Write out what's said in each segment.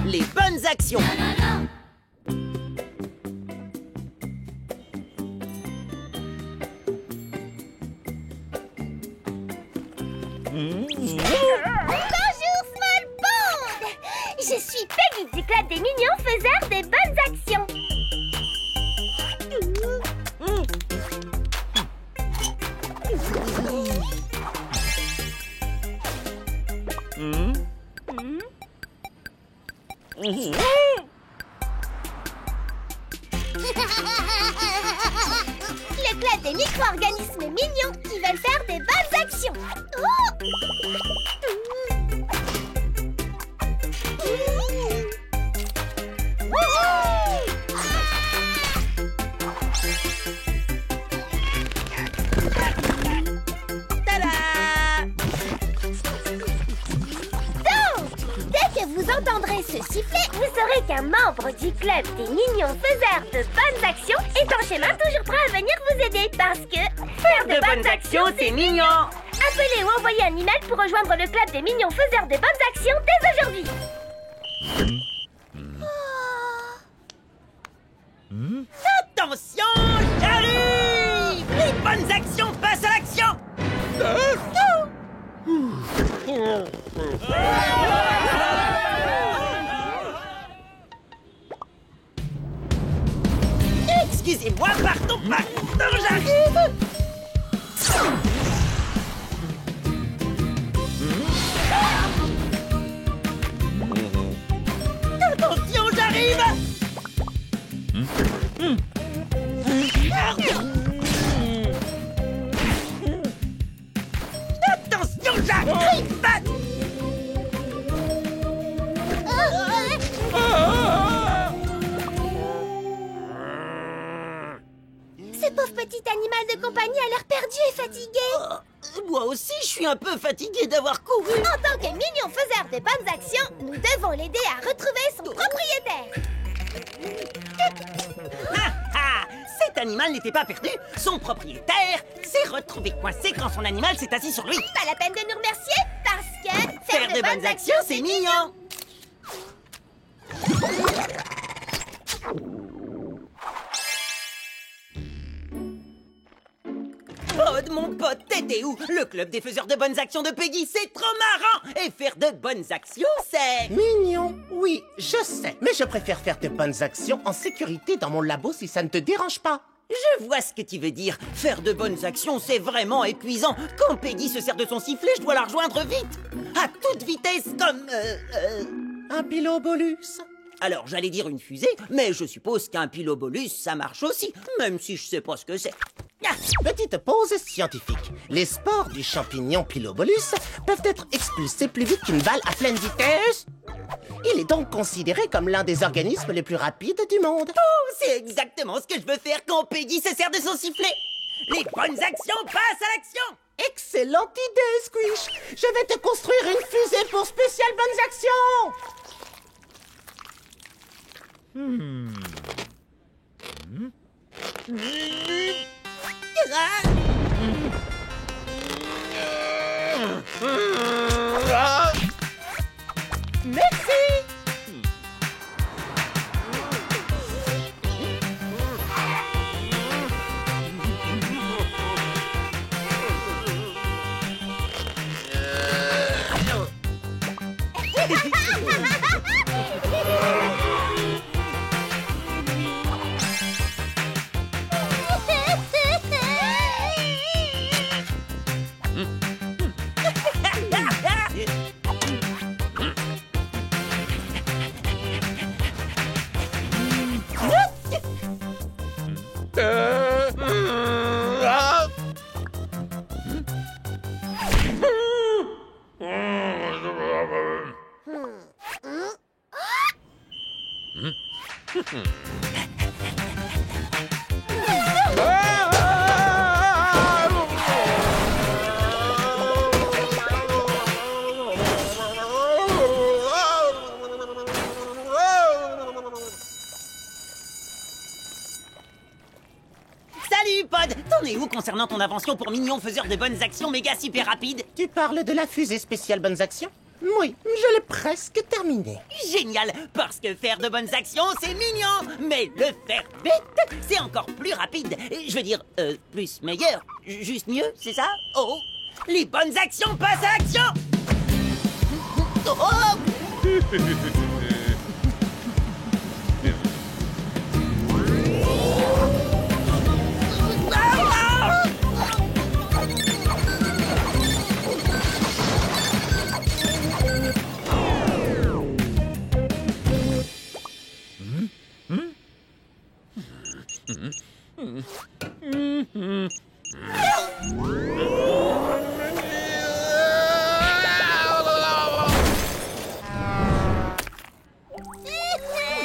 les bonnes actions. Bonjour, Small Bond! Je suis Peggy du club des mignons faiseurs de bonnes actions. Le club des micro-organismes mignons qui veulent faire des bonnes actions. Vous entendrez ce sifflet, vous saurez qu'un membre du club des mignons faiseurs de bonnes actions est en chemin toujours prêt à venir vous aider parce que faire de bonnes actions, c'est mignon. Appelez ou envoyez un email pour rejoindre le club des mignons faiseurs de bonnes actions dès aujourd'hui. Attention, j'arrive! Les bonnes actions passent à l'action! Excusez-moi, pardon, j'arrive! Attention, j'arrive! Attention, j'arrive! Ce pauvre petit animal de compagnie a l'air perdu et fatigué. Moi aussi, je suis un peu fatigué d'avoir couru. En tant que mignon faiseur de bonnes actions, nous devons l'aider à retrouver son propriétaire. Cet animal n'était pas perdu. Son propriétaire s'est retrouvé coincé quand son animal s'est assis sur lui. Pas la peine de nous remercier parce que faire de bonnes actions, c'est mignon. Pod, mon pote, t'étais où? Le club des faiseurs de bonnes actions de Peggy, c'est trop marrant! Et faire de bonnes actions, c'est... Mignon, oui, je sais. Mais je préfère faire de bonnes actions en sécurité dans mon labo si ça ne te dérange pas. Je vois ce que tu veux dire. Faire de bonnes actions, c'est vraiment épuisant. Quand Peggy se sert de son sifflet, je dois la rejoindre vite. À toute vitesse, comme... Un pilobolus. Alors, j'allais dire une fusée, mais je suppose qu'un pilobolus, ça marche aussi, même si je sais pas ce que c'est. Petite pause scientifique. Les spores du champignon pilobolus peuvent être expulsés plus vite qu'une balle à pleine vitesse. Il est donc considéré comme l'un des organismes les plus rapides du monde. Oh, c'est exactement ce que je veux faire quand Peggy se sert de son sifflet. Les bonnes actions passent à l'action. Excellente idée, Squish. Je vais te construire une fusée pour spéciales bonnes actions. Merci. Salut, Pod! T'en es où concernant ton invention pour mignon faiseur de bonnes actions méga super rapides? Tu parles de la fusée spéciale bonnes actions? Oui, je l'ai presque terminé. Génial, parce que faire de bonnes actions, c'est mignon. Mais le faire vite, c'est encore plus rapide. Je veux dire, plus meilleur. Juste mieux, c'est ça? Oh, les bonnes actions passent à l'action. Oh!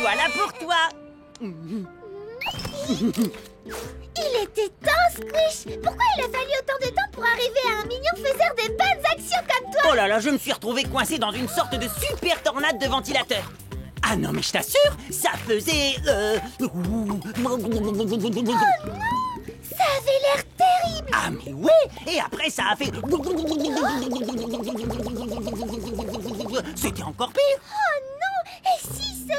Voilà pour toi. Il était temps, Squish. Pourquoi il a fallu autant de temps pour arriver à un mignon faiseur de bonnes actions comme toi? Oh là là, je me suis retrouvé coincé dans une sorte de super tornade de ventilateur. Ah non, mais je t'assure, ça faisait... Oh non! Ça avait l'air terrible! Ah mais ouais! Et après, ça a fait... C'était encore pire. Oh non! Et si ce...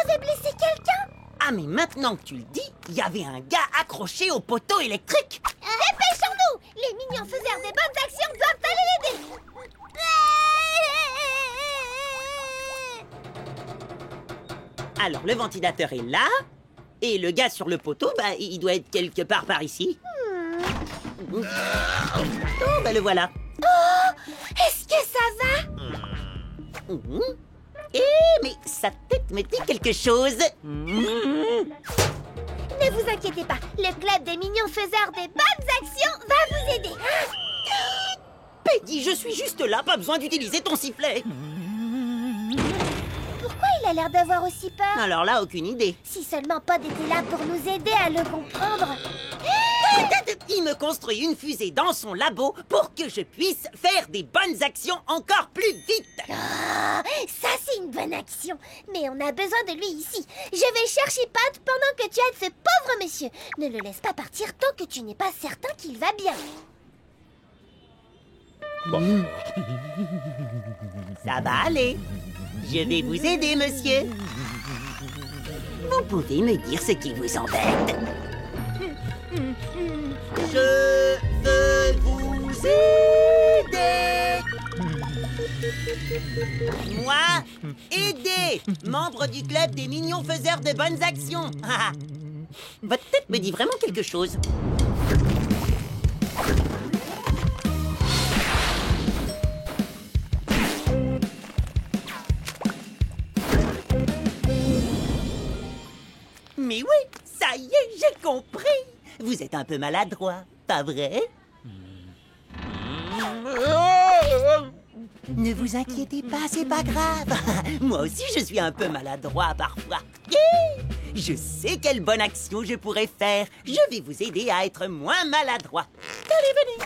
avait blessé quelqu'un? Ah mais maintenant que tu le dis, il y avait un gars accroché au poteau électrique. Dépêchons-nous! Les mignons faiseurs des bonnes actions doivent aller l'aider! Alors, le ventilateur est là, et le gars sur le poteau, bah, il doit être quelque part par ici. Oh, bah le voilà. Oh! Est-ce que ça va? Eh, mais sa tête me dit quelque chose. Ne vous inquiétez pas, le club des mignons faiseurs des bonnes actions va vous aider. Peggy, je suis juste là, pas besoin d'utiliser ton sifflet. Pourquoi il a l'air d'avoir aussi peur? Alors là, aucune idée. Si seulement Pod était là pour nous aider à le comprendre. Il me construit une fusée dans son labo pour que je puisse faire des bonnes actions encore plus vite. Ah, ça c'est une bonne action. Mais on a besoin de lui ici. Je vais chercher Pod pendant que tu aides ce pauvre monsieur. Ne le laisse pas partir tant que tu n'es pas certain qu'il va bien. Ça va aller. Je vais vous aider, monsieur. Vous pouvez me dire ce qui vous embête? Je veux vous aider. Moi, aider, membre du club des mignons faiseurs de bonnes actions. Votre tête me dit vraiment quelque chose. Mais oui, ça y est, j'ai compris. Vous êtes un peu maladroit, pas vrai? Ne vous inquiétez pas, c'est pas grave. Moi aussi, je suis un peu maladroit parfois. Je sais quelle bonne action je pourrais faire. Je vais vous aider à être moins maladroit. Allez, venez.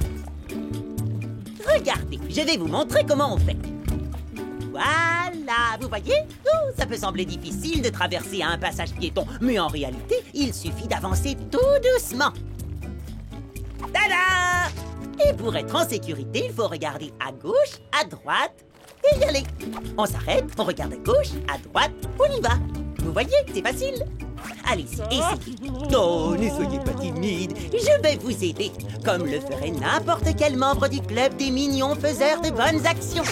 Regardez, je vais vous montrer comment on fait. Voilà, vous voyez? Oh, ça peut sembler difficile de traverser un passage piéton, mais en réalité, il suffit d'avancer tout doucement. Tada! Et pour être en sécurité, il faut regarder à gauche, à droite et y aller. On s'arrête, on regarde à gauche, à droite, on y va. Vous voyez, c'est facile. Allez-y, essayez. Oh, ne soyez pas timide, je vais vous aider, comme le ferait n'importe quel membre du club des mignons faiseurs de bonnes actions.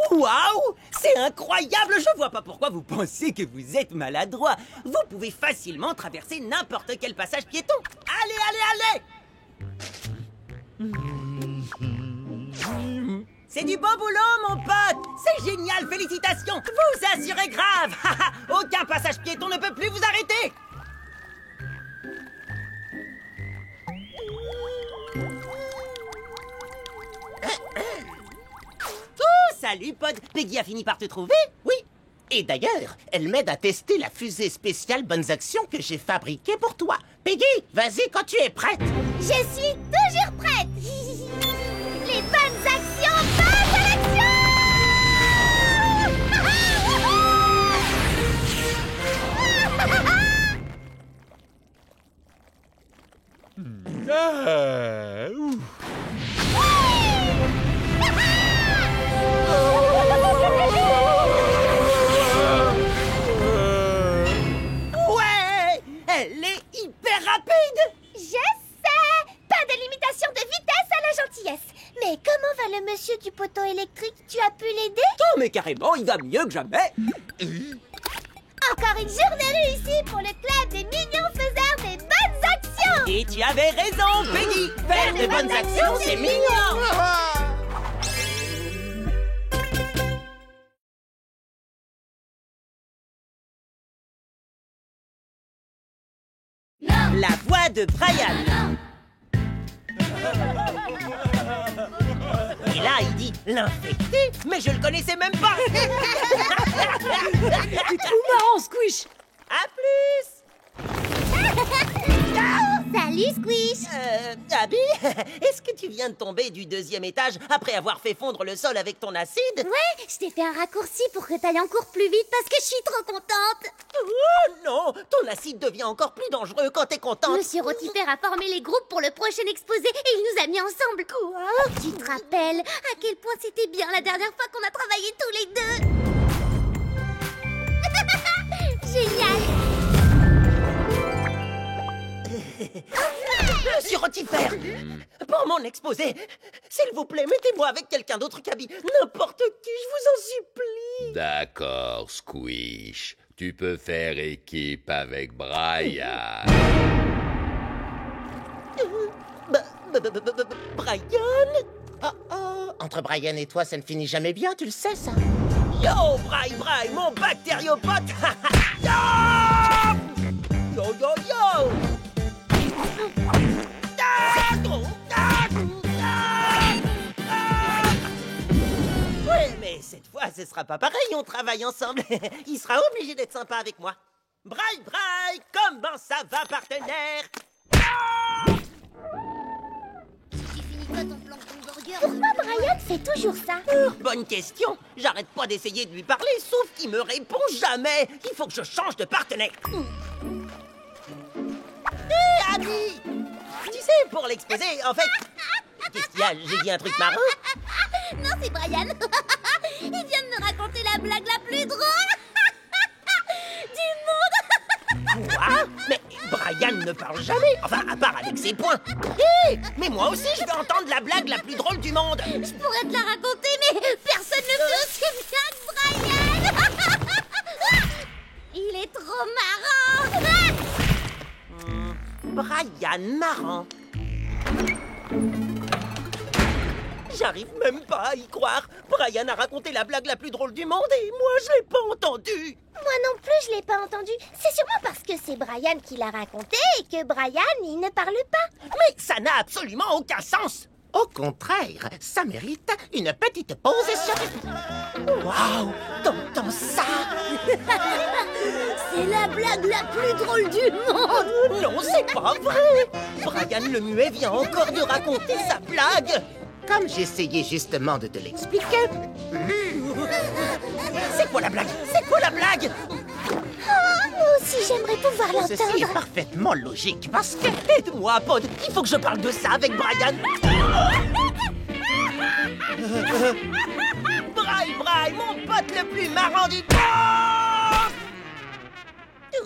Waouh! C'est incroyable! Je vois pas pourquoi vous pensez que vous êtes maladroit. Vous pouvez facilement traverser n'importe quel passage piéton. Allez, allez, allez! C'est du beau boulot, mon pote! C'est génial, félicitations! Vous assurez grave! Aucun passage piéton ne peut plus vous arrêter! Salut, Pod. Peggy a fini par te trouver? Oui. Et d'ailleurs, elle m'aide à tester la fusée spéciale Bonnes Actions que j'ai fabriquée pour toi. Peggy, vas-y quand tu es prête. Je suis toujours prête. Les bonnes actions passent à l'action. va le monsieur du poteau électrique? Tu as pu l'aider? Oh, mais carrément, il va mieux que jamais. Encore une journée réussie pour le club des mignons faiseurs des bonnes actions! Et tu avais raison, Peggy. Faire de bonnes actions, c'est mignon. La voix de Brian. Et là, il dit l'infecté, mais je le connaissais même pas. C'est trop marrant, Squish. À plus. Salut, Squish! Abby, est-ce que tu viens de tomber du 2e étage après avoir fait fondre le sol avec ton acide? Ouais, je t'ai fait un raccourci pour que t'ailles encore plus vite parce que je suis trop contente! Oh non, ton acide devient encore plus dangereux quand t'es contente. Monsieur Rotifer a formé les groupes pour le prochain exposé et il nous a mis ensemble. Quoi? Tu te rappelles à quel point c'était bien la dernière fois qu'on a travaillé tous les deux? Génial! Monsieur Rotifer, pour mon exposé, s'il vous plaît, mettez-moi avec quelqu'un d'autre qu'Abby. N'importe qui, je vous en supplie. D'accord, Squish. Tu peux faire équipe avec Brian. Brian? Oh, entre Brian et toi, ça ne finit jamais bien, tu le sais, ça. Yo, Bri, mon bactériopote. Yo, yo, yo, yo. Ouais, mais cette fois, ce sera pas pareil, on travaille ensemble. Il sera obligé d'être sympa avec moi. Bri, comment ça va, partenaire? Tu finis pas ton plan de hamburger? Pourquoi Brian fait toujours ça? Bonne question. J'arrête pas d'essayer de lui parler, sauf qu'il me répond jamais. Il faut que je change de partenaire. Hé, Abby! Tu sais, pour l'exposé, en fait... Qu'est-ce qu'il y a? J'ai dit un truc marrant? Non, c'est Brian. Il vient de me raconter la blague la plus drôle du monde. Quoi? Mais Brian ne parle jamais. Enfin, à part avec ses poings. Hé! Mais moi aussi, je veux entendre la blague la plus drôle du monde. Je pourrais te la raconter, mais personne ne fait aussi bien que Brian. Il est trop marrant. Brian marrant. J'arrive même pas à y croire. Brian a raconté la blague la plus drôle du monde et moi, je l'ai pas entendu. Moi non plus, je l'ai pas entendu. C'est sûrement parce que c'est Brian qui l'a raconté et que Brian, il ne parle pas. Mais ça n'a absolument aucun sens. Au contraire, ça mérite une petite pause scientifique. Waouh! T'entends ça? C'est la blague la plus drôle du monde. Non, c'est pas vrai. Brian le muet vient encore de raconter sa blague. Comme j'essayais justement de te l'expliquer. C'est quoi la blague? C'est quoi la blague? Moi aussi, j'aimerais pouvoir Ceci est l'entendre. parfaitement logique parce que... Aide-moi, Pod. Il faut que je parle de ça avec Brian. Bri, mon pote le plus marrant du monde!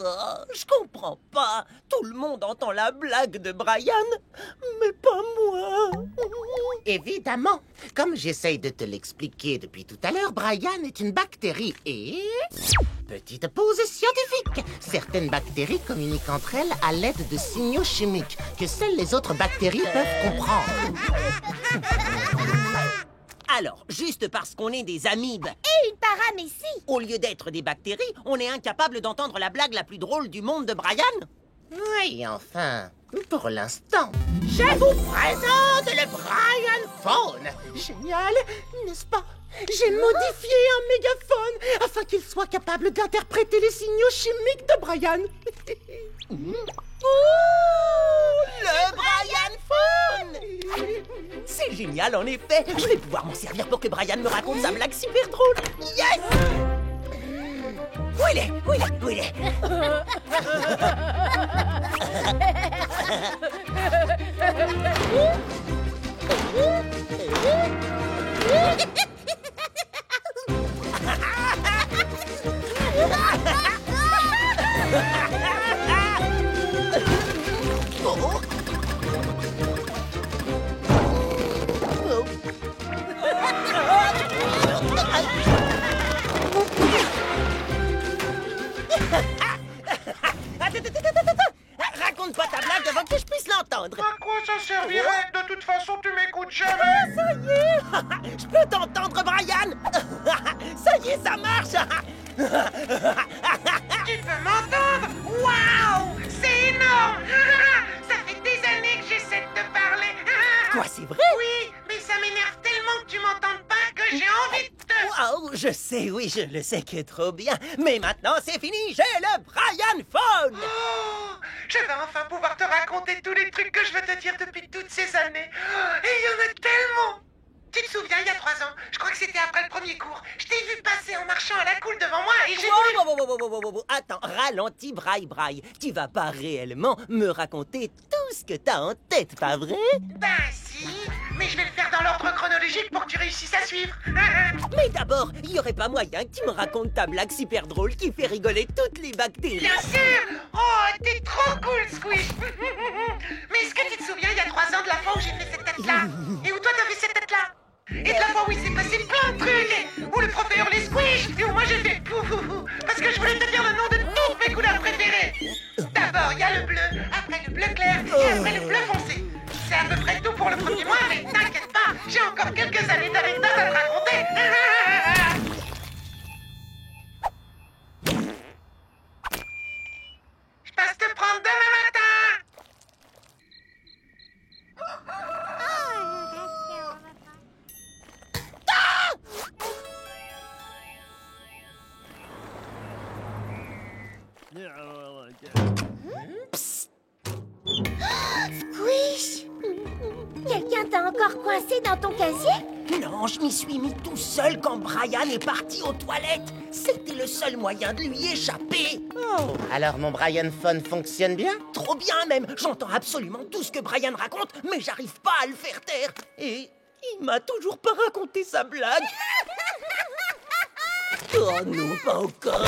Oh, je comprends pas. Tout le monde entend la blague de Brian, mais pas moi. Évidemment, comme j'essaye de te l'expliquer depuis tout à l'heure, Brian est une bactérie et... Petite pause scientifique. Certaines bactéries communiquent entre elles à l'aide de signaux chimiques que seules les autres bactéries peuvent comprendre. Alors, juste parce qu'on est des amibes, Et une paramécie. au lieu d'être des bactéries, on est incapable d'entendre la blague la plus drôle du monde de Brian? Oui, enfin, pour l'instant. Je vous présente le Brian Phone. Génial, n'est-ce pas? J'ai modifié un mégaphone afin qu'il soit capable d'interpréter les signaux chimiques de Brian. Oh, le Brian Phone! C'est génial, en effet. Je vais pouvoir m'en servir pour que Brian me raconte sa blague super drôle. Yes! Où il est? Où il est? Où il est? Oh. Je peux t'entendre, Brian. Ça y est, ça marche. Tu peux m'entendre? Waouh! C'est énorme! Ça fait des années que j'essaie de te parler. Quoi, c'est vrai? Oui, mais ça m'énerve tellement que tu m'entendes pas que j'ai envie de te... Wow, je sais, oui, je le sais que trop bien. Mais maintenant, c'est fini, j'ai le Brian Phone. Oh, je vais enfin pouvoir te raconter tous les trucs que je veux te dire depuis toutes ces années. Et il y en a tellement! Tu te souviens, il y a 3 ans, je crois que c'était après le premier cours, je t'ai vu passer en marchant à la cool devant moi et j'ai voulu... Wow. Attends, ralentis, Braille. Tu vas pas réellement me raconter tout ce que t'as en tête, pas vrai? Ben si, mais je vais le faire dans l'ordre chronologique pour que tu réussisses à suivre. Mais d'abord, il y aurait pas moyen que tu me racontes ta blague super drôle qui fait rigoler toutes les bactéries. Bien sûr! Oh, t'es trop cool, Squish! Mais est-ce que tu te souviens, il y a 3 ans, de la fois où j'ai fait cette tête-là? Et où toi, t'as fait cette tête-là? Et de la fois où il s'est passé plein de trucs, et où le prof a hurlé Squish, et où moi j'ai fait pouf, parce que je voulais te dire le nom de toutes mes couleurs préférées. D'abord, il y a le bleu, après le bleu clair, et après le bleu foncé. C'est à peu près tout pour le premier mois, mais t'inquiète pas, j'ai encore quelques années d'anecdotes à te raconter. Je passe te prendre demain matin. Squish! Quelqu'un t'a encore coincé dans ton casier? Non, je m'y suis mis tout seul quand Brian est parti aux toilettes. C'était le seul moyen de lui échapper. Oh, alors mon Brian Phone fonctionne bien? Trop bien même. J'entends absolument tout ce que Brian raconte, mais j'arrive pas à le faire taire. Et il m'a toujours pas raconté sa blague. Oh non, pas encore.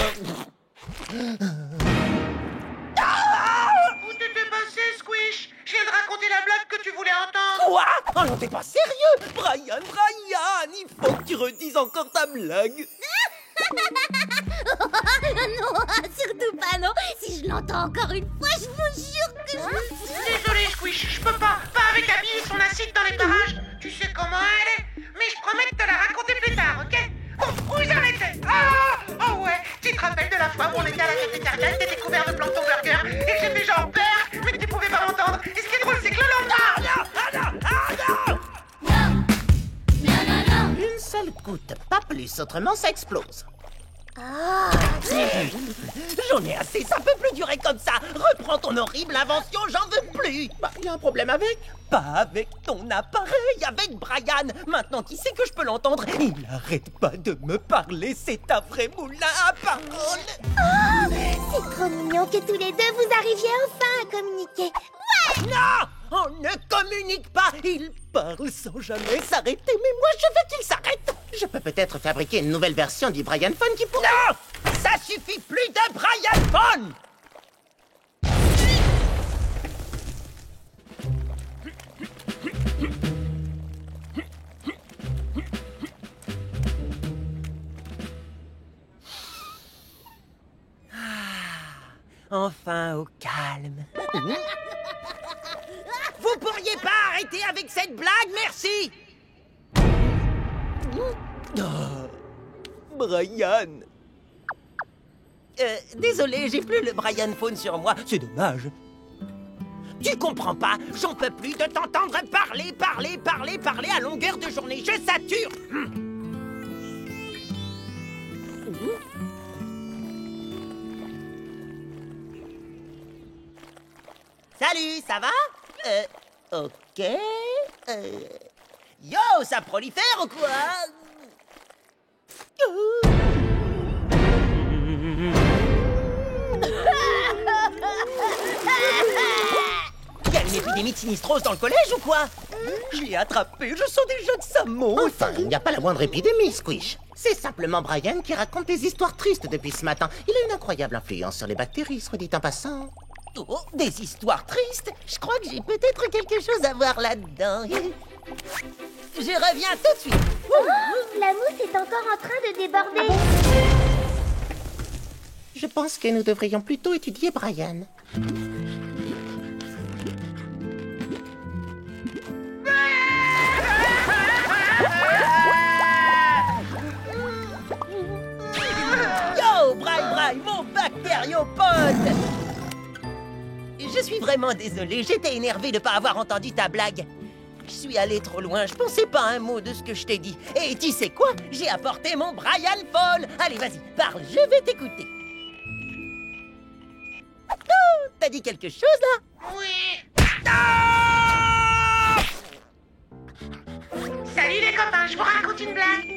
Où t'étais passé, Squish? Je viens de raconter la blague que tu voulais entendre. Quoi? Oh non, t'es pas sérieux? Brian, il faut que tu redises encore ta blague. Non, surtout pas, non. Si je l'entends encore une fois, je vous jure que je... Désolé, Squish, je peux pas. Pas avec Abby et son acide dans les parages. Tu sais comment elle est. Mais je promets de te la raconter plus tard, ok? Bon, où j'en étais? Ah ouais, tu te rappelles de la fois où on était à la cafétéria et t'étais couvert de plancton burger et que j'ai fait genre père, mais que tu pouvais pas m'entendre. Et ce qui est drôle, c'est que le lendemain... Une seule goutte, pas plus, autrement ça explose. J'en ai assez, ça peut plus durer comme ça. Reprends ton horrible invention, j'en veux plus. Bah, y a un problème avec? Pas avec ton appareil, avec Brian. Maintenant qu'il sait que je peux l'entendre, il arrête pas de me parler. C'est un vrai moulin à parole. Oh, c'est trop mignon que tous les deux vous arriviez enfin à communiquer. Non, on ne communique pas. Il parle sans jamais s'arrêter, mais moi je veux qu'il s'arrête. Je peux peut-être fabriquer une nouvelle version du Brian Phone qui pourrait... Non, ça suffit plus de Brian Phone. Enfin au calme. Vous pourriez pas arrêter avec cette blague, merci. Oh, Brian. Désolé, j'ai plus le Brian Phone sur moi. C'est dommage. Tu comprends pas? J'en peux plus de t'entendre parler à longueur de journée. Je sature. Salut, ça va? Ok. Yo, ça prolifère ou quoi? Il y a une épidémie de sinistrose dans le collège ou quoi? Je l'ai attrapé, je sens déjà que ça monte. Enfin, il n'y a pas la moindre épidémie, Squish. C'est simplement Brian qui raconte des histoires tristes depuis ce matin. Il a une incroyable influence sur les bactéries, soit dit en passant. Oh, des histoires tristes? Je crois que j'ai peut-être quelque chose à voir là-dedans. Je reviens tout de suite. Oh, la mousse est encore en train de déborder. Je pense que nous devrions plutôt étudier Brian. Ciao, Pod! Je suis vraiment désolé, j'étais énervé de ne pas avoir entendu ta blague. Je suis allé trop loin, je pensais pas un mot de ce que je t'ai dit. Et tu sais quoi? J'ai apporté mon Brian Paul. Allez, vas-y, parle, je vais t'écouter. Oh, t'as dit quelque chose, là? Oui. Salut les copains, je vous raconte une blague.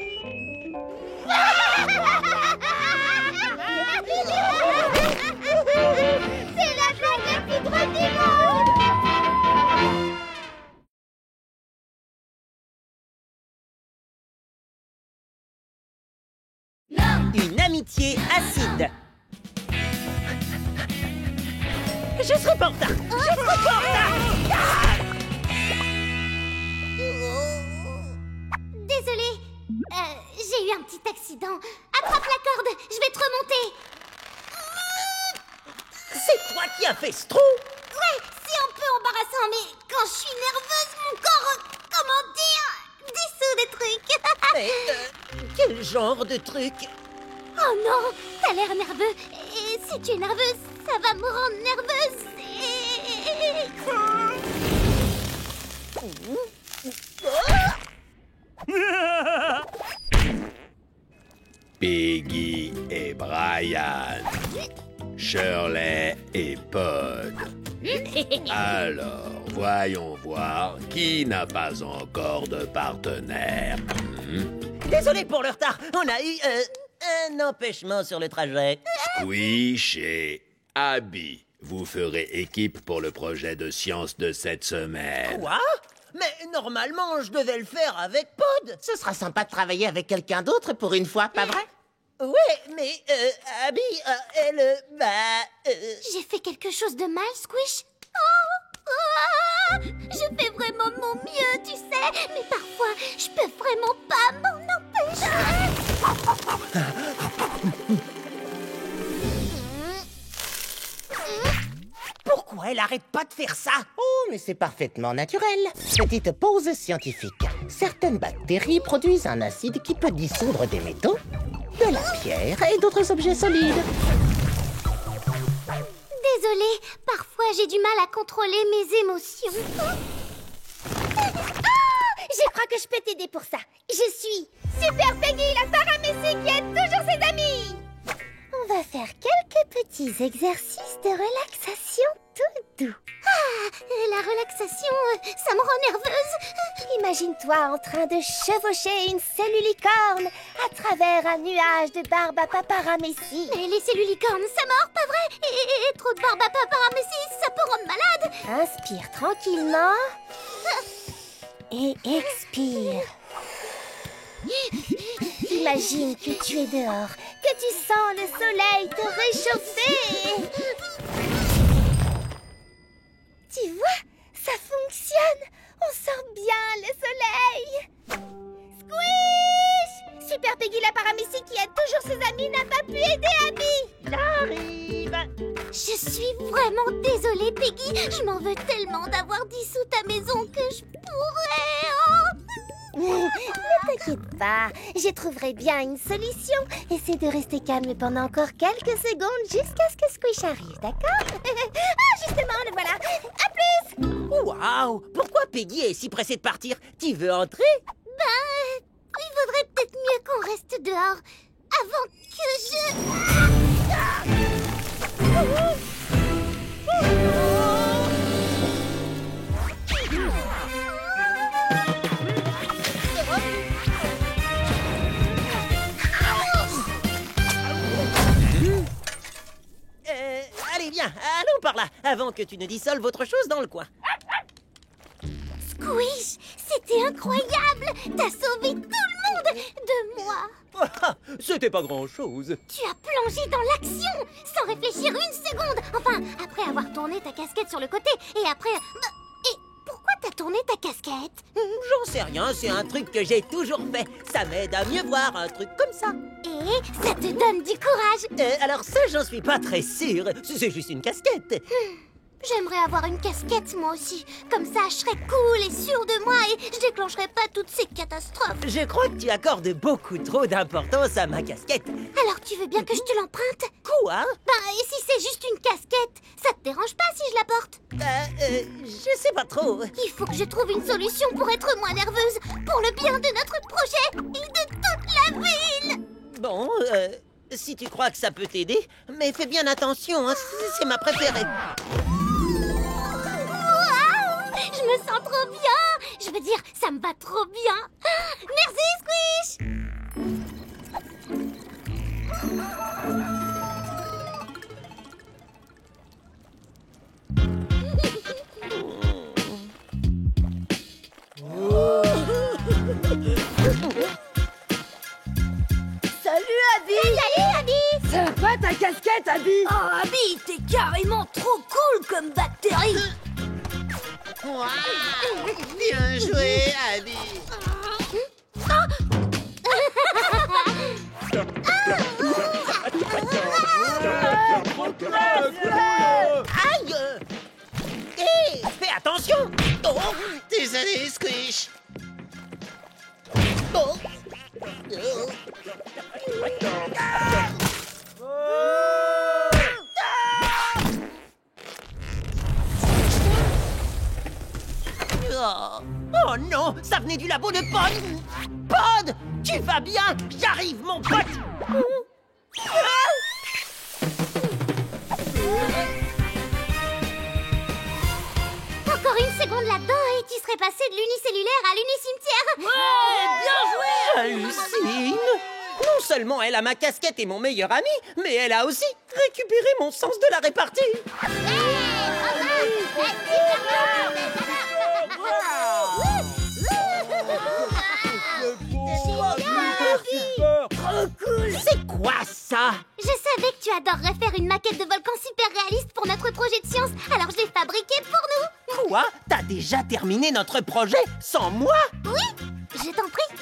C'est la blague la plus drôle du monde! Une amitié acide. Je serai pas en retard. Je serai pas en retard. Désolée, j'ai eu un petit accident. Attrape la corde, je vais te remonter. C'est toi qui as fait ce trou? Ouais, c'est un peu embarrassant, mais quand je suis nerveuse, mon corps, comment dire, dissout des trucs. Mais, quel genre de truc? Oh non, t'as l'air nerveux. Et si tu es nerveuse, ça va me rendre nerveuse. Peggy et Brian. Shirley et Pod. Alors, voyons voir qui n'a pas encore de partenaire. Désolé pour le retard. On a eu un empêchement sur le trajet. Squish et Abby, vous ferez équipe pour le projet de science de cette semaine. Quoi? Mais normalement, je devais le faire avec Pod. Ce sera sympa de travailler avec quelqu'un d'autre pour une fois, pas vrai? Ouais, mais Abby, elle, J'ai fait quelque chose de mal, Squish? Oh, ah, je fais vraiment mon mieux, tu sais. Mais parfois, je peux vraiment pas m'en empêcher. Pourquoi elle arrête pas de faire ça? Oh, mais c'est parfaitement naturel. Petite pause scientifique. Certaines bactéries produisent un acide qui peut dissoudre des métaux, de la pierre et d'autres objets solides. Désolée, parfois j'ai du mal à contrôler mes émotions. Je crois que je peux t'aider pour ça. Je suis Super Peggy, la paramécie qui aide toujours ses amis. On va faire quelques petits exercices de relaxation tout doux. La relaxation, ça me rend nerveuse. Imagine-toi en train de chevaucher une cellulicorne à travers un nuage de barbe à paparamécie. Mais les cellulicornes, ça mord, pas vrai? Et trop de barbe à paparamécie, ça peut rendre malade. Inspire tranquillement et expire. Imagine que tu es dehors, que tu sens le soleil te réchauffer. Tu vois, ça fonctionne. On sent bien le soleil. Squish! Super Peggy la paramécie qui aide toujours ses amis n'a pas pu aider Abby. J'arrive. Je suis vraiment désolée, Peggy. Je m'en veux tellement d'avoir dissous ta maison que je pourrais... Ne t'inquiète pas, je trouverai bien une solution. Essaie de rester calme pendant encore quelques secondes jusqu'à ce que Squish arrive, d'accord? Ah, justement, le voilà. À plus! Waouh! Pourquoi Peggy est si pressée de partir? Tu veux entrer? Il vaudrait peut-être mieux qu'on reste dehors avant que je... Allez, viens, allons par là, avant que tu ne dissolves autre chose dans le coin. Squish, c'était incroyable! T'as sauvé tout le monde de moi! C'était pas grand-chose. Tu as plongé dans l'action sans réfléchir une seconde! Enfin, après avoir tourné ta casquette sur le côté et après... Et pourquoi t'as tourné ta casquette? J'en sais rien, c'est un truc que j'ai toujours fait. Ça m'aide à mieux voir un truc comme ça. Et ça te donne du courage! Alors ça, j'en suis pas très sûre. C'est juste une casquette. J'aimerais avoir une casquette, moi aussi. Comme ça, je serais cool et sûre de moi et je déclencherais pas toutes ces catastrophes. Je crois que tu accordes beaucoup trop d'importance à ma casquette. Alors, tu veux bien que je te l'emprunte? Quoi? Et si c'est juste une casquette, ça te dérange pas si je la porte? Je sais pas trop. Il faut que je trouve une solution pour être moins nerveuse, pour le bien de notre projet et de toute la ville. Bon, si tu crois que ça peut t'aider, mais fais bien attention, hein, c'est ma préférée. Waouh! Je me sens trop bien. Je veux dire, ça me va trop bien. Merci, Squish. Salut, Abby! Salut, Abby! Sympa ta casquette, Abby! Oh, Abby, t'es carrément trop cool comme bactérie! Waouh! Bien joué, Abby! Aïe! Hé, fais attention! Oh, Désolé, Squish! oh. Oh non, ça venait du labo de Pod! Pod, tu vas bien? J'arrive, mon pote! Encore une seconde là-dedans et tu serais passé de l'unicellulaire à l'unicimetière! J'hallucine! Non seulement elle a ma casquette et mon meilleur ami, mais elle a aussi récupéré mon sens de la répartie! C'est quoi ça? Je savais que tu adorerais faire une maquette de volcan super réaliste pour notre projet de science, alors je l'ai fabriqué pour nous! Quoi? T'as déjà terminé notre projet sans moi? Oui, je t'en prie!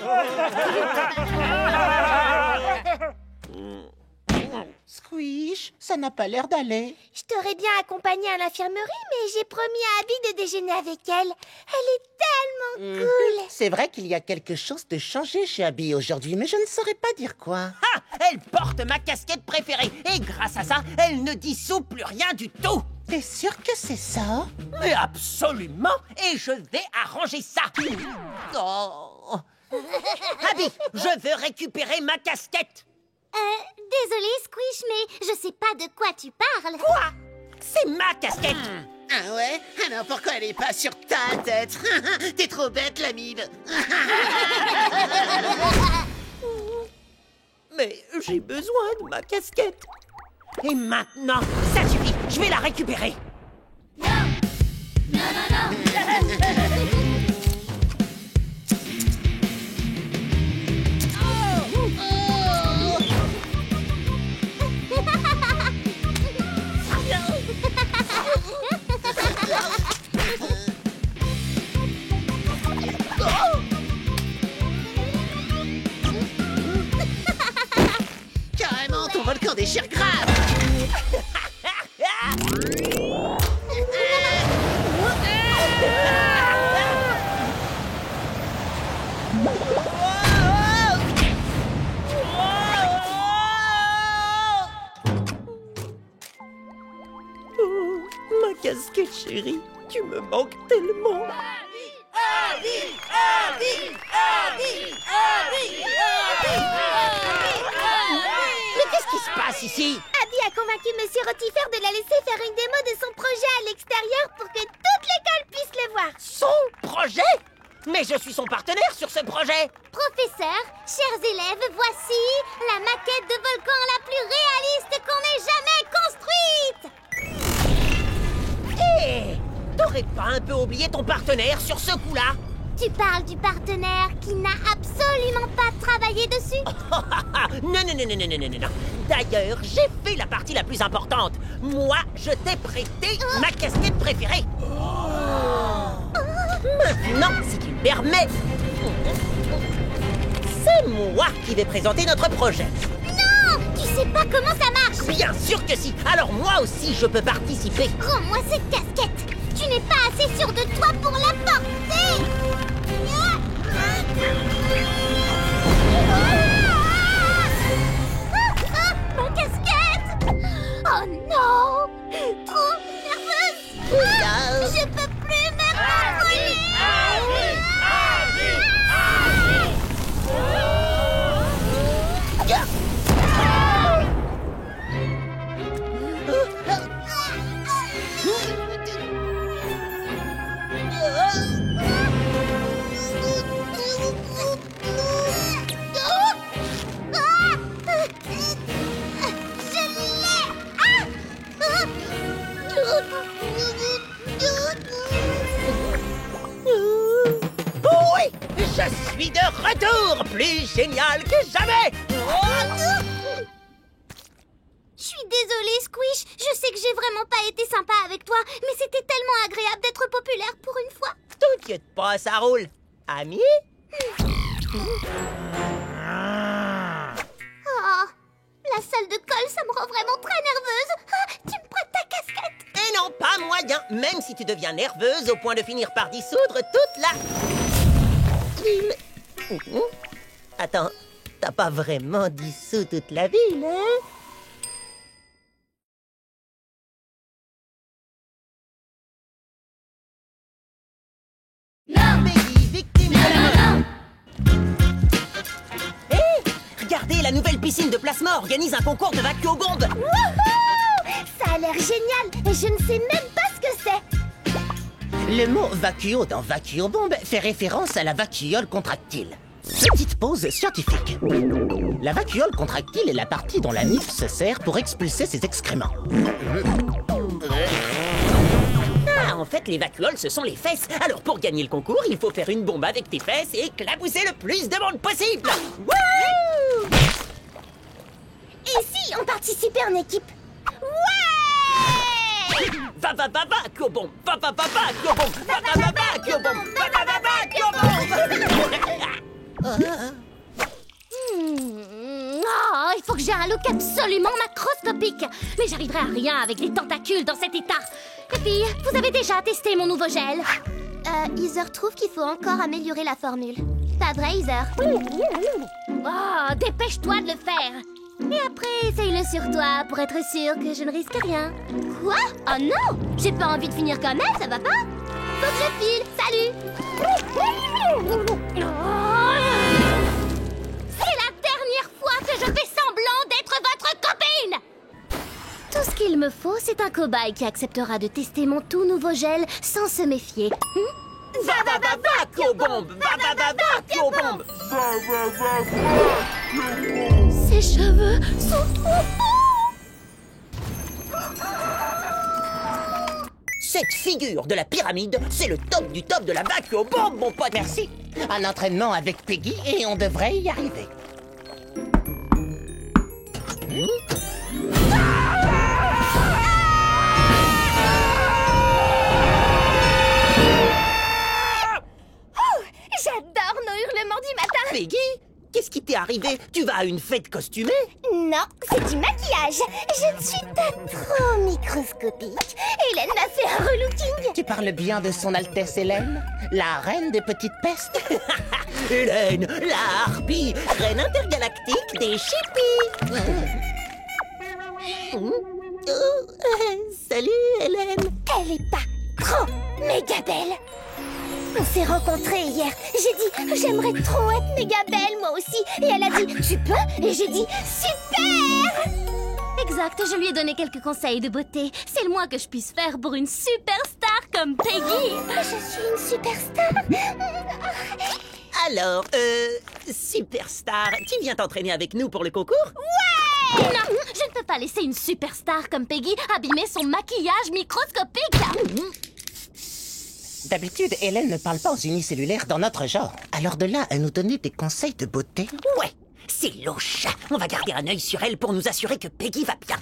Squish, ça n'a pas l'air d'aller. Je t'aurais bien accompagnée à l'infirmerie, mais j'ai promis à Abby de déjeuner avec elle. Elle est tellement cool! C'est vrai qu'il y a quelque chose de changé chez Abby aujourd'hui, mais je ne saurais pas dire quoi. Ah! Elle porte ma casquette préférée et grâce à ça, elle ne dissout plus rien du tout! T'es sûr que c'est ça? Mais absolument! Et je vais arranger ça! Oh. Abby, je veux récupérer ma casquette! Désolée, Squish, mais je sais pas de quoi tu parles. Quoi? C'est ma casquette! Ah ouais? Alors pourquoi elle est pas sur ta tête? T'es trop bête, l'amibe. Mais j'ai besoin de ma casquette! Et maintenant, ça suffit! Je vais la récupérer! Carrément, ton volcan déchire grave. Ma casquette, chérie, tu me manques tellement. Mais qu'est-ce qui se passe ici? Abby a convaincu Monsieur Rotifer de la laisser faire une démo de son projet à l'extérieur pour que toute l'école puisse le voir. Son projet? Mais je suis son partenaire sur ce projet. Professeur, chers élèves, voici la maquette de volcan la plus réaliste qu'on ait jamais construite. Hé! T'aurais pas un peu oublié ton partenaire sur ce coup-là? Tu parles du partenaire qui n'a absolument pas travaillé dessus? Non. D'ailleurs, j'ai fait la partie la plus importante. Moi, je t'ai prêté ma casquette préférée. Maintenant, si tu le permets, c'est moi qui vais présenter notre projet. Non! Tu sais sais pas comment ça marche. Bien sûr que si. Alors moi aussi, je peux participer. Rends-moi cette casquette. Tu n'es pas assez sûr de toi pour la porter. Ma casquette. Oh non. Trop nerveuse. Je peux plus me contrôler. Oui, je suis de retour, plus génial que jamais. Je suis désolée, Squish. Je sais que j'ai vraiment pas été sympa avec toi, mais c'était tellement agréable d'être populaire pour une fois. T'inquiète pas, ça roule. Ami? Oh, la salle de colle, ça me rend vraiment très nerveuse. Ah, tu me prêtes ta casquette? Et non, pas moyen. Même si tu deviens nerveuse au point de finir par dissoudre toute la... ville. Attends, t'as pas vraiment dissous toute la ville, hein? Peggy, victime de la mort. Hé, regardez, la nouvelle piscine de plasma organise un concours de vacuo-bombes. Wouhou! Ça a l'air génial et je ne sais même pas ce que c'est. Le mot vacuo dans vacuo-bombe fait référence à la vacuole contractile. Petite pause scientifique. La vacuole contractile est la partie dont la nymphe se sert pour expulser ses excréments. Ah, en fait, les vacuoles, ce sont les fesses. Alors, pour gagner le concours, il faut faire une bombe avec tes fesses et éclabousser le plus de monde possible. Wouhou! Et si on participait en équipe? Ouais! Vacuo-bombe, vacuo-bombe, vacuo-bombe, vacuo-bombe. Oh, il faut que j'ai un look absolument macroscopique. Mais j'arriverai à rien avec des tentacules dans cet état. Et puis, vous avez déjà testé mon nouveau gel? Heather trouve qu'il faut encore améliorer la formule. Pas vrai, Heather? Oh, dépêche-toi de le faire. Et après, essaye-le sur toi pour être sûr que je ne risque rien. Quoi? Oh non! J'ai pas envie de finir comme elle, ça va pas? Faut que je file, salut! C'est la dernière fois que je fais semblant d'être votre copine! Tout ce qu'il me faut, c'est un cobaye qui acceptera de tester mon tout nouveau gel sans se méfier. Vacuo-bombe, vacuo-bombe. Ses cheveux sont trop beaux! Cette figure de la pyramide, c'est le top du top de la vacuo-bombe, mon pote. Merci. Un entraînement avec Peggy et on devrait y arriver. J'adore nos hurlements du matin! Peggy, qu'est-ce qui t'est arrivé? Tu vas à une fête costumée? Non, c'est du maquillage. Je ne suis pas trop microscopique. Hélène m'a fait un relooking. Tu parles bien de son Altesse Hélène, la reine des petites pestes? Hélène, la harpie, reine intergalactique des chippies. Salut, Hélène. Elle est pas trop méga belle. On s'est rencontrés hier. J'ai dit, j'aimerais trop être méga belle, moi aussi. Et elle a dit, tu peux? Et j'ai dit, super! Exact, je lui ai donné quelques conseils de beauté. C'est le moins que je puisse faire pour une superstar comme Peggy. Je suis une superstar. Alors, superstar, tu viens t'entraîner avec nous pour le concours? Ouais! Non, je ne peux pas laisser une superstar comme Peggy abîmer son maquillage microscopique. D'habitude, Hélène ne parle pas aux unicellulaires dans notre genre. Alors de là à nous donner des conseils de beauté? Ouais, c'est louche. On va garder un œil sur elle pour nous assurer que Peggy va bien.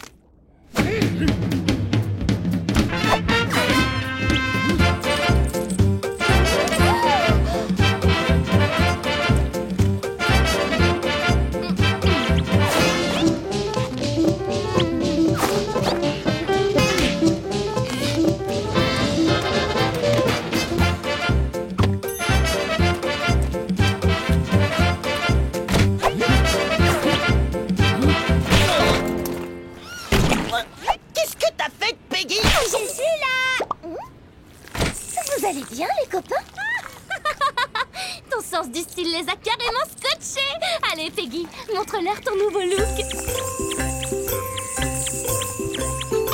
Montre-leur ton nouveau look.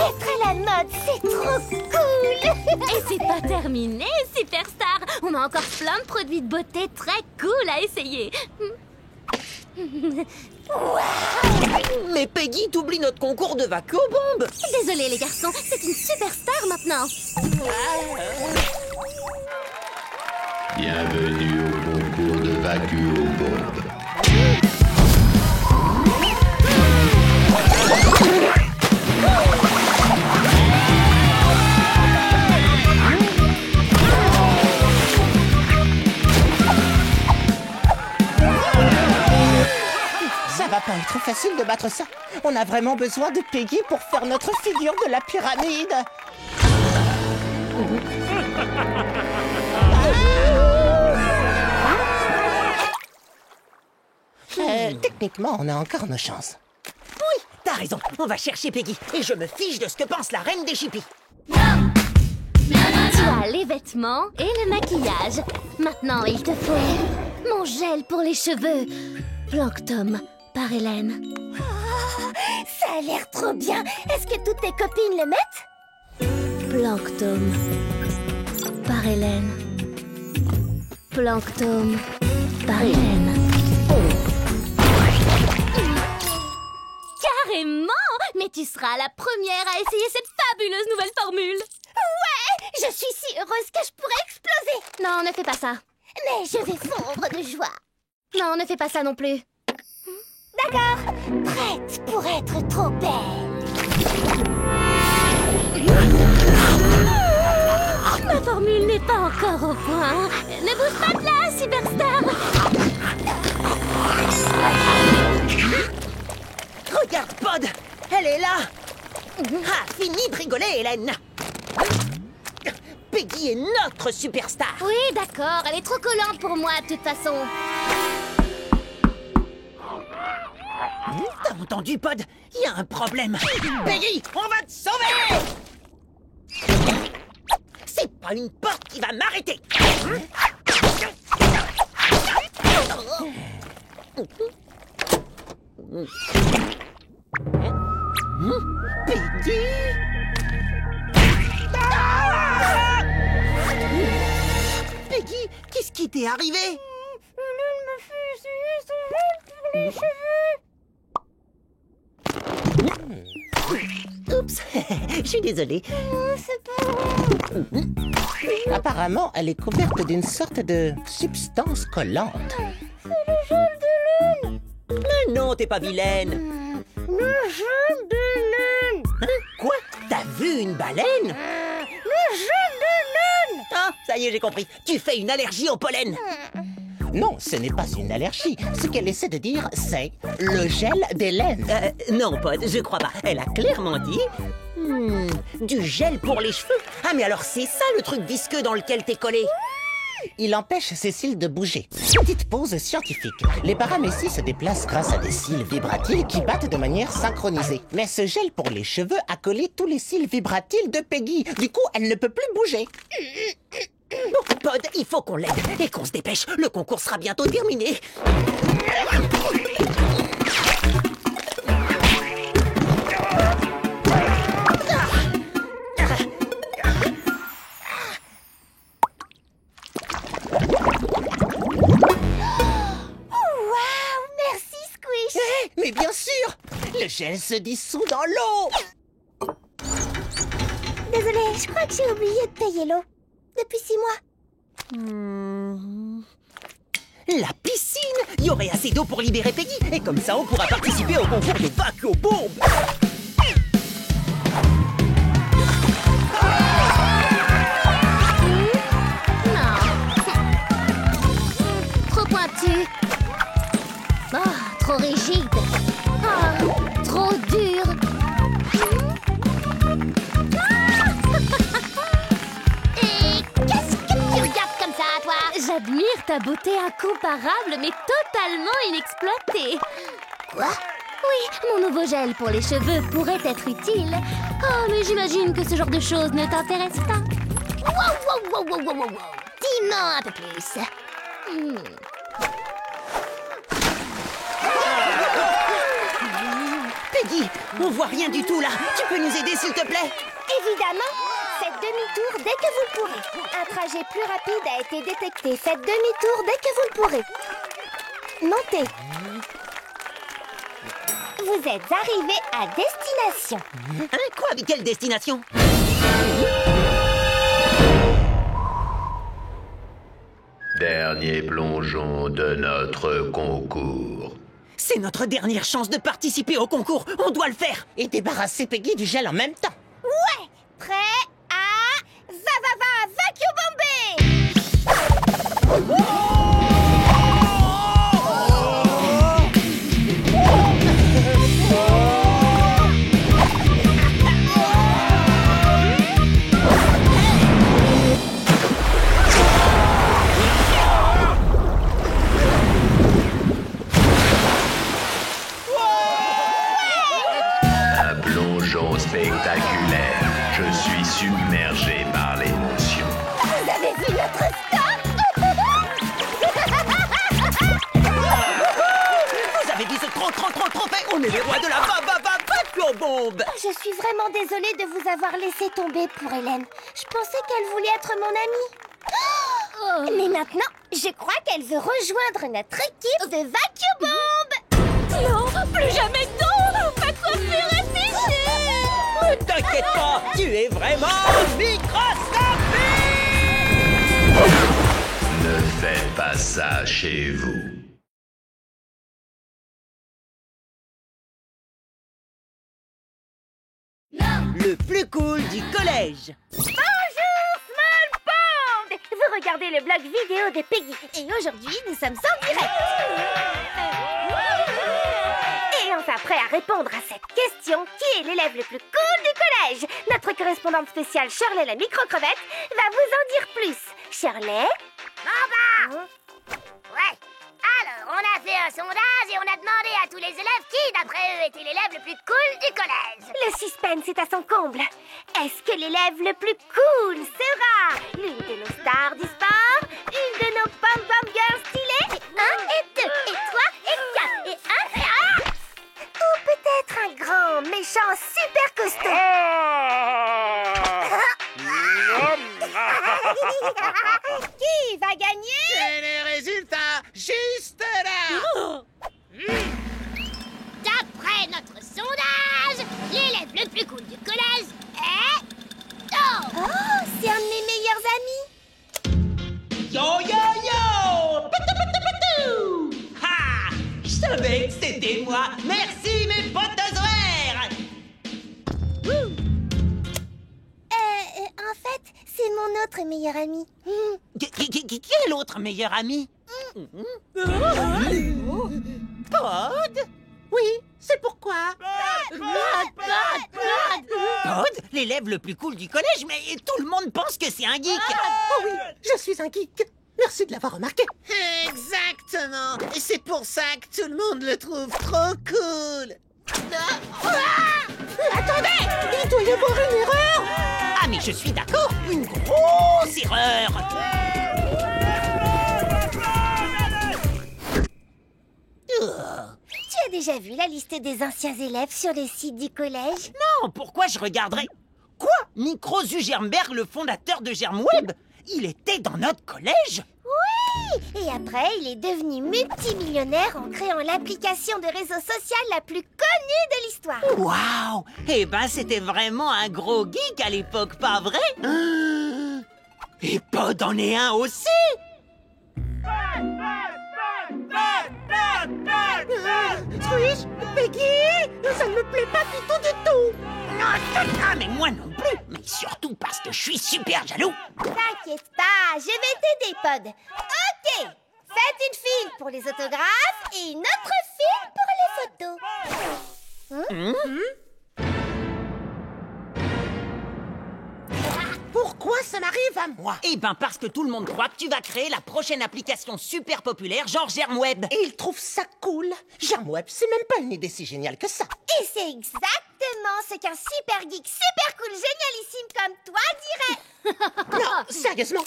Être à la mode, c'est trop cool. Et c'est pas terminé, Superstar. On a encore plein de produits de beauté très cool à essayer. Mais Peggy, t'oublies notre concours de vacuum-bombe. Désolé les garçons, c'est une superstar maintenant. Bienvenue au concours de vacuum-bombe. Ça va pas être facile de battre ça. On a vraiment besoin de Peggy pour faire notre figure de la pyramide. Techniquement, on a encore nos chances. Oui, t'as raison. On va chercher Peggy. Et je me fiche de ce que pense la reine des chippies. Tu as les vêtements et le maquillage. Maintenant, il te faut mon gel pour les cheveux. Plancton par Hélène. Ça a l'air trop bien. Est-ce que toutes tes copines le mettent? Plancton par Hélène. Plancton par Hélène. Carrément! Mais tu seras la première à essayer cette fabuleuse nouvelle formule. Ouais! Je suis si heureuse que je pourrais exploser. Non, ne fais pas ça. Mais je vais fondre de joie. Non, ne fais pas ça non plus. D'accord. Prête pour être trop belle. Ma formule n'est pas encore au point. Ne bouge pas de là, Superstar. Regarde, Pod. Elle est là. Ah, fini de rigoler, Hélène. Peggy est notre superstar. Oui, d'accord. Elle est trop collante pour moi, de toute façon. T'as entendu, Pod? Il y a un problème. Peggy, on va te sauver. C'est pas une porte qui va m'arrêter. Peggy? Peggy, qu'est-ce qui t'est arrivé? Hélène m'a fait essayer son gel pour les cheveux. Oups, je suis désolée. C'est pas grave. Apparemment, elle est couverte d'une sorte de substance collante. C'est le gel d'Hélène. Mais non, t'es pas vilaine. Le gel d'Hélène. Hein? Quoi? T'as vu une baleine? Le gel d'Hélène. Ah, ça y est, j'ai compris. Tu fais une allergie au pollen. Non, ce n'est pas une allergie. Ce qu'elle essaie de dire, c'est le gel d'Hélène. Non, Pod, je crois pas. Elle a clairement dit... du gel pour les cheveux. Ah, mais alors c'est ça le truc visqueux dans lequel t'es collé. Il empêche ses cils de bouger. Petite pause scientifique. Les paramécies se déplacent grâce à des cils vibratiles qui battent de manière synchronisée. Mais ce gel pour les cheveux a collé tous les cils vibratiles de Peggy. Du coup, elle ne peut plus bouger. Bon, Pod, il faut qu'on l'aide et qu'on se dépêche. Le concours sera bientôt terminé. Mais bien sûr, le gel se dissout dans l'eau. Désolée, je crois que j'ai oublié de payer l'eau. Depuis 6 mois. La piscine! Il y aurait assez d'eau pour libérer Peggy. Et comme ça, on pourra participer au concours de vacuum-bombe. Non. Trop pointu. Oh, trop rigide. Oh, trop dur. Et qu'est-ce que tu regardes comme ça, toi? J'admire ta beauté incomparable, mais totalement inexploitée. Quoi? Oui, mon nouveau gel pour les cheveux pourrait être utile. Oh, mais j'imagine que ce genre de choses ne t'intéresse pas. Wow. Dis-moi un peu plus. Peggy, on voit rien du tout là. Tu peux nous aider s'il te plaît? Évidemment, faites demi-tour dès que vous le pourrez. Un trajet plus rapide a été détecté. Faites demi-tour dès que vous le pourrez. Montez. Vous êtes arrivé à destination. Hein, quoi? Mais quelle destination? Dernier plongeon de notre concours. C'est notre dernière chance de participer au concours. On doit le faire. Et débarrasser Peggy du gel en même temps. Ouais. Prêt à... vacuum bomber. Un plongeon spectaculaire. Je suis submergé par l'émotion. Vous avez vu notre star? Vous avez dit ce trop fait. On est les rois de la vacuum bombe. Je suis vraiment désolée de vous avoir laissé tomber pour Hélène. Je pensais qu'elle voulait être mon amie. Mais maintenant, je crois qu'elle veut rejoindre notre équipe de vacuum bombe. Non, plus jamais non. Ma coiffure est séchée. Ne t'inquiète pas, tu es vraiment microscopique. Ne faites pas ça chez vous. Le plus cool du collège. Bonjour, Small Pond. Vous regardez le blog vidéo de Peggy. Et aujourd'hui, nous sommes en direct. Et on s'apprête à répondre à cette question. Qui est l'élève le plus cool du collège? Notre correspondante spéciale Shirley la micro-crevette va vous en dire plus. Shirley? Ouais. Alors, on a fait un sondage et on a demandé à tous les élèves qui, d'après eux, était l'élève le plus cool du collège. Le suspense est à son comble. Est-ce que l'élève le plus cool sera l'une de nos stars du sport, une de nos pom-pom girls stylées, un et deux, et trois, et quatre, et un, et un, ou peut-être un grand, méchant, super costaud? Qui va gagner? Et les résultats, juste là. D'après notre sondage, l'élève le plus cool du collège est... Oh, Oh, c'est un de mes meilleurs amis. Yo yo yo! Poutou poutou poutou! Ha! Je savais que c'était moi. Merci mes potozoaires. En fait, c'est mon autre meilleur ami. Quel autre meilleur ami? Pod? Oui, c'est pourquoi. Pod, l'élève le plus cool du collège, mais tout le monde pense que c'est un geek. Oh oui, je suis un geek. Merci de l'avoir remarqué. Exactement. Et c'est pour ça que tout le monde le trouve trop cool. Attendez, il doit y avoir une erreur. Ah mais je suis d'accord, une grosse erreur. Tu as déjà vu la liste des anciens élèves sur les sites du collège? Non, pourquoi je regarderais? Quoi? Micro Zuckerberg, le fondateur de GermWeb? Il était dans notre collège? Oui! Et après, il est devenu multimillionnaire en créant l'application de réseau social la plus connue de l'histoire. Waouh! Eh ben, c'était vraiment un gros geek à l'époque, pas vrai? Et Pod en est un aussi! Squish, Peggy, ça ne me plaît pas du tout. Ah, mais moi non plus! Mais surtout parce que je suis super jaloux! T'inquiète pas, je vais t'aider, Pod. Ok! Faites une file pour les autographes et une autre file pour les photos. Pourquoi ça m'arrive à moi? Eh ben, parce que tout le monde croit que tu vas créer la prochaine application super populaire, genre GermWeb. Et il trouve ça cool. GermWeb, c'est même pas une idée si géniale que ça. Et c'est exactement exactement ce qu'un super geek, super cool, génialissime comme toi dirait. Non, sérieusement,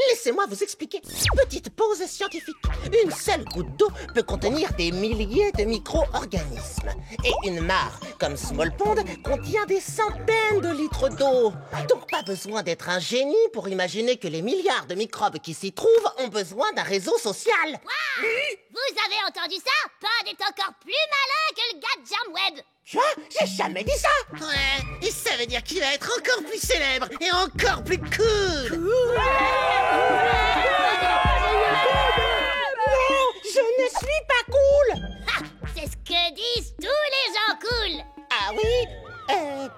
laissez-moi vous expliquer. Petite pause scientifique. Une seule goutte d'eau peut contenir des milliers de micro-organismes. Et une mare, comme Small Pond, contient des centaines de litres d'eau. Donc pas besoin d'être un génie pour imaginer que les milliards de microbes qui s'y trouvent ont besoin d'un réseau social. Vous avez entendu ça? Pod est encore plus malin que le gars de Germweb. Quoi? J'ai jamais dit ça! Ouais, et ça veut dire qu'il va être encore plus célèbre et encore plus cool. Non, je ne suis pas cool! Ha! C'est ce que disent tous les gens cool. Ah oui?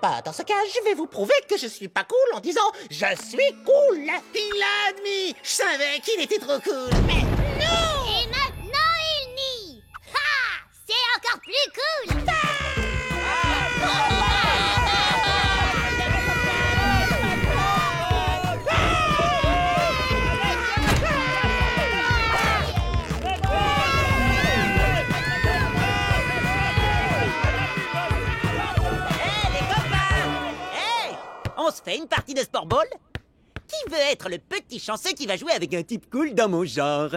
Bah, dans ce cas, je vais vous prouver que je suis pas cool en disant « Je suis cool ». Il l'a admis. Je savais qu'il était trop cool. Mais non! Et maintenant il nie. Ha! C'est encore plus cool. On se fait une partie de sport ball? Qui veut être le petit chanceux qui va jouer avec un type cool dans mon genre?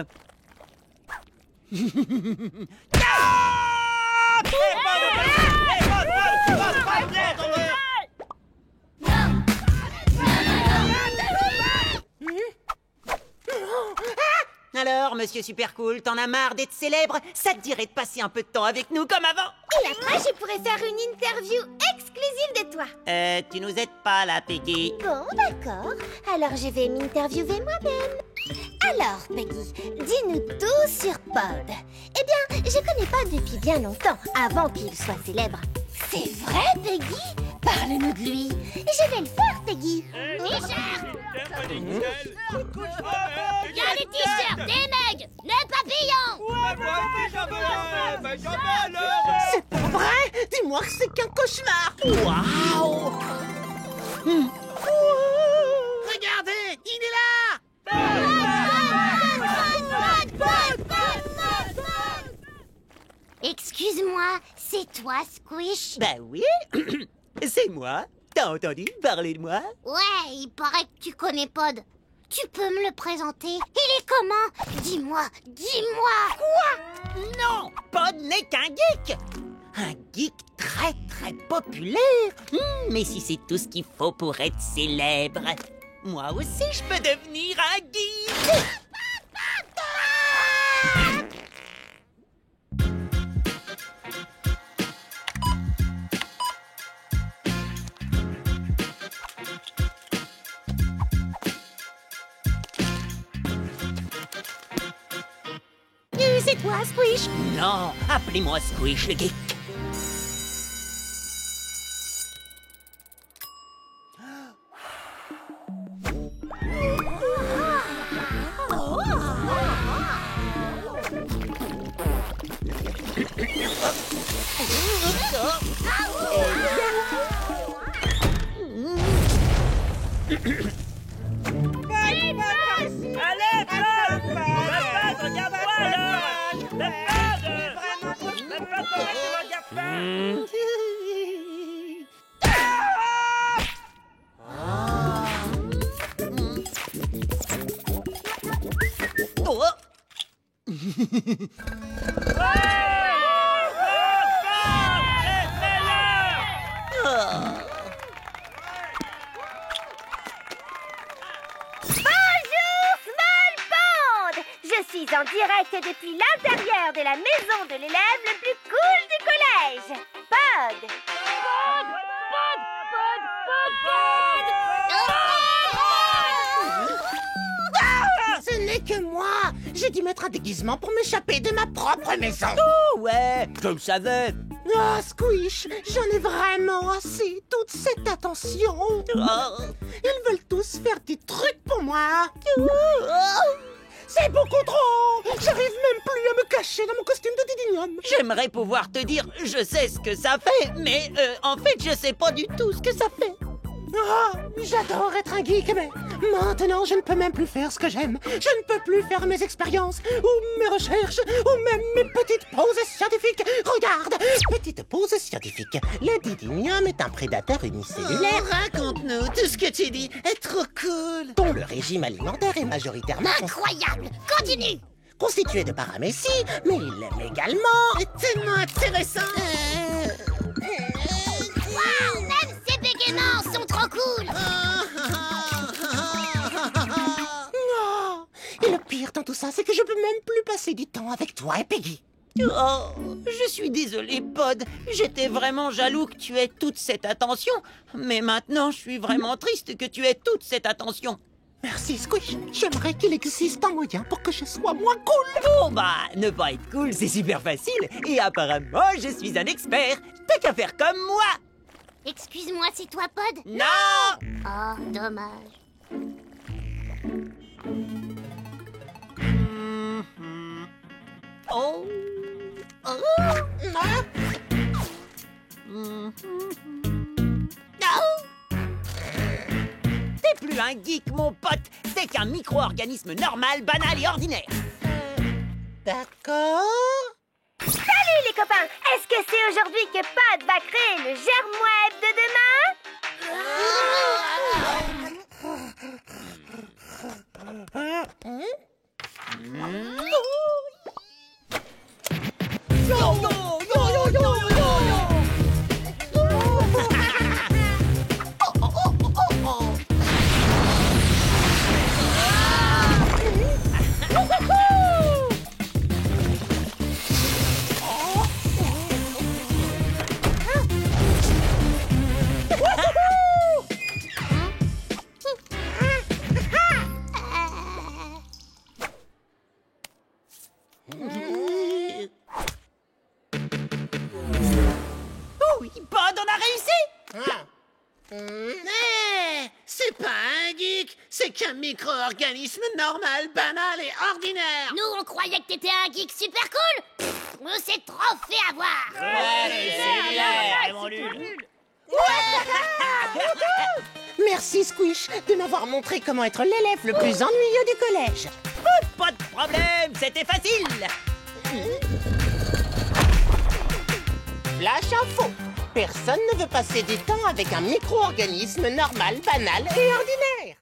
Alors, monsieur super cool, t'en as marre d'être célèbre? Ça te dirait de passer un peu de temps avec nous comme avant? Et après, je pourrais faire une interview exclusive de toi. Tu nous aides pas là, Peggy. Bon, d'accord. Alors, je vais m'interviewer moi-même. Alors, Peggy, dis-nous tout sur Pod. Eh bien, je connais Pod depuis bien longtemps, avant qu'il soit célèbre. C'est vrai, Peggy? Parle-nous de lui. Je vais le faire, Peggy. T-shirt! Il y a des t-shirts, des mugs, le papillon. C'est pas vrai! Dis-moi que c'est qu'un cauchemar! Waouh! Regardez, il est là. Excuse-moi, c'est toi, Squish? Bah oui, c'est moi. T'as entendu parler de moi? Ouais, il paraît que tu connais Pod. Tu peux me le présenter? Il est comment? Dis-moi, dis-moi! Quoi? Non, Pod n'est qu'un geek. Un geek très très populaire. Mais si c'est tout ce qu'il faut pour être célèbre, moi aussi je peux devenir un geek. C'est toi, Squish? Non, appelez-moi Squish le geek. En direct depuis l'intérieur de la maison de l'élève le plus cool du collège. Pod! Ce n'est que moi! J'ai dû mettre un déguisement pour m'échapper de ma propre maison. Oh ouais, je le savais. Ah, Squish, j'en ai vraiment assez. Toute cette attention. Ils veulent tous faire des trucs pour moi. C'est beaucoup trop! J'arrive même plus à me cacher dans mon costume de Didinium. J'aimerais pouvoir te dire, je sais ce que ça fait, mais en fait, je sais pas du tout ce que ça fait. Ah, j'adore être un geek, mais Maintenant, je ne peux même plus faire ce que j'aime. Je ne peux plus faire mes expériences, ou mes recherches, ou même mes petites pauses scientifiques. Regarde, petite pause scientifique. Le didinium est un prédateur unicellulaire. Oh, raconte-nous, tout ce que tu dis est trop cool. Dont le régime alimentaire est majoritairement Incroyable! Continue! constitué de paramécie, mais il aime également... C'est tellement intéressant. Waouh! Même ses bégaiements sont trop cool! Oh, et le pire dans tout ça, c'est que je peux même plus passer du temps avec toi et Peggy. Oh, je suis désolé, Pod. J'étais vraiment jaloux que tu aies toute cette attention. Mais maintenant, je suis vraiment triste que tu aies toute cette attention. Merci, Squish. J'aimerais qu'il existe un moyen pour que je sois moins cool. Oh bah, ne pas être cool, c'est super facile. Et apparemment, je suis un expert. T'as qu'à faire comme moi. Excuse-moi, c'est toi, Pod? Non! Oh, dommage. Oh. T'es plus un geek, mon pote. T'es qu'un micro-organisme normal, banal et ordinaire. D'accord. Salut les copains! Est-ce que c'est aujourd'hui que Pod va créer le germe web de demain? Oui, Pod, on a réussi! Mais c'est pas un geek, c'est qu'un micro-organisme normal, banal et ordinaire. Nous, on croyait que t'étais un geek super cool! Pff, on s'est trop fait avoir! Merci, Squish, de m'avoir montré comment être l'élève le plus ennuyeux du collège. Pas de problème, c'était facile! Flash info. Personne ne veut passer du temps avec un micro-organisme normal, banal et ordinaire.